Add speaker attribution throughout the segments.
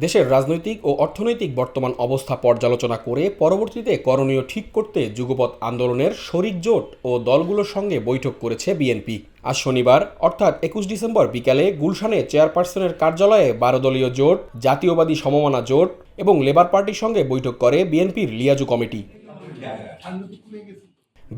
Speaker 1: দেশের রাজনৈতিক ও অর্থনৈতিক বর্তমান অবস্থা পর্যালোচনা করে পরবর্তীতে করণীয় ঠিক করতে যুগপৎ আন্দোলনের শরিক জোট ও দলগুলোর সঙ্গে বৈঠক করেছে বিএনপি। আজ শনিবার অর্থাৎ ২১ ডিসেম্বর বিকালে গুলশানে চেয়ারপারসনের কার্যালয়ে ১২ দলীয় জোট, জাতীয়বাদী সমমনা জোট এবং লেবার পার্টির সঙ্গে বৈঠক করে বিএনপির লিয়াজু কমিটি।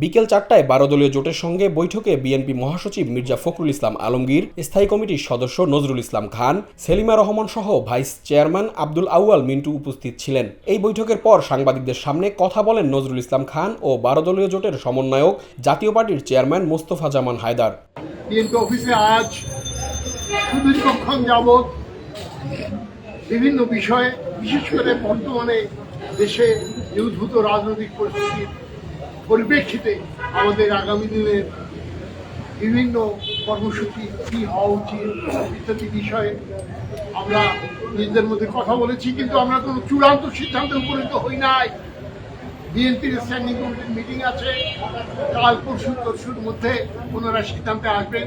Speaker 1: বিকেল ৪টায় ১২ দলীয় জোটের সঙ্গে বৈঠকে বিএনপি মহাসচিব মির্জা ফখরুল ইসলাম আলমগীর, স্থায়ী কমিটির সদস্য নজরুল ইসলাম খান, সেলিমা রহমান সহ ভাইস চেয়ারম্যান আব্দুল আউয়াল মিন্টু উপস্থিত ছিলেন। এই বৈঠকের পর সাংবাদিকদের সামনে কথা বলেন নজরুল ইসলাম খান ও ১২ দলীয় জোটের সমন্বয়ক জাতীয় পার্টির চেয়ারম্যান মোস্তফা জামান হায়দার।
Speaker 2: বিএনপি অফিসে আজ সুদীর্ঘক্ষণ যাবৎ বিভিন্ন বিষয়ে, বিশেষ করে বর্তমানে দেশে যে উদ্ভূত রাজনৈতিক পরিস্থিতির পরিপ্রেক্ষিতে আমাদের আগামী দিনের বিভিন্ন কর্মসূচি কী হওয়া উচিত ইত্যাদি বিষয়ে আমরা নিজেদের মধ্যে কথা বলেছি, কিন্তু আমরা কোনো চূড়ান্ত সিদ্ধান্তে উপনীত হই নাই। বিএনপির স্ট্যান্ডিং কমিটির মিটিং আছে, কাল পরশুর মধ্যে ওনারা সিদ্ধান্তে আসবেন।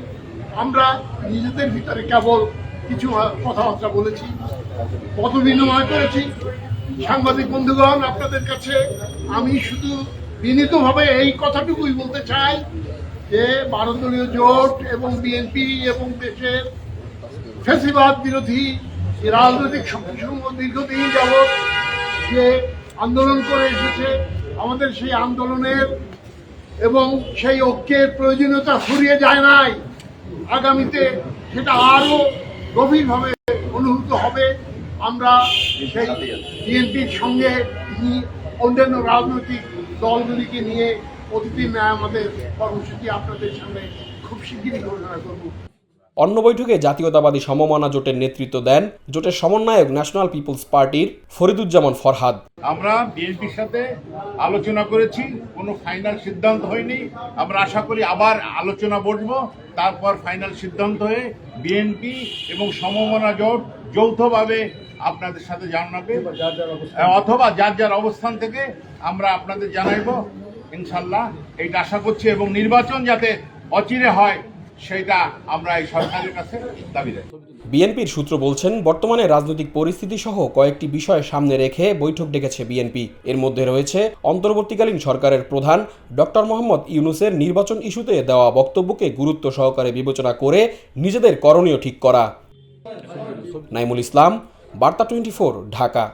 Speaker 2: আমরা নিজেদের ভিতরে কেবল কিছু কথাবার্তা বলেছি, মত বিনিময় করেছি। সাংবাদিক বন্ধুগণ, আপনাদের কাছে আমি শুধু বিনীতভাবে এই কথাটুকুই বলতে চাই যে ১২ দলীয় জোট এবং বিএনপি এবং দেশের ফ্যাসিবাদ বিরোধী রাজনৈতিক শক্তিসমূহ দীর্ঘদিন যাবৎ যে আন্দোলন করে এসেছে, আমাদের সেই আন্দোলনের এবং সেই ঐক্যের প্রয়োজনীয়তা ফুরিয়ে যায় নাই। আগামীতে সেটা আরও গভীরভাবে অনুভূত হবে। আমরা সেই বিএনপির সঙ্গে অন্যান্য রাজনৈতিক দলগুলিকে নিয়ে প্রতিদিন আমাদের কর্মসূচি আপনাদের সামনে খুব শিগগিরই ঘোষণা করব।
Speaker 1: অন্য বৈঠকে জাতীয়তাবাদী সমমনা জোটের নেতৃত্ব দেন জোটের সমন্বয়ক ন্যাশনাল পিপলস পার্টির ফরিদুজ্জামান ফরহাদ।
Speaker 3: আমরা বিএনপির সাথে আলোচনা করেছি, কোনো ফাইনাল সিদ্ধান্ত হয়নি। আমরা আশা করি আবার আলোচনা বসবো, তারপর ফাইনাল সিদ্ধান্ত হয়ে বিএনপি এবং সমমনা জোট যৌথভাবে আপনাদের সাথে জানাবে, অথবা যার যার অবস্থান থেকে আমরা আপনাদের জানাইবো ইনশাল্লাহ। এইটা আশা করছি, এবং নির্বাচন যাতে অচিরে হয় সেটা আমরা এই সরকারের কাছে দাবি রাখি।
Speaker 1: বিএনপির সূত্র বলছেন, বর্তমানে রাজনৈতিক পরিস্থিতি সহ কয়েকটি বিষয় সামনে রেখে বৈঠক ডেকেছে বিএনপি। এর মধ্যে রয়েছে অন্তর্বর্তীকালীন সরকারের প্রধান ডক্টর মোহাম্মদ ইউনূসের নির্বাচন ইস্যুতে দেওয়া বক্তব্যকে গুরুত্ব সহকারে বিবেচনা করে নিজেদের করণীয় ঠিক করা। নাইমুল ইসলাম, বার্তা 24, ঢাকা।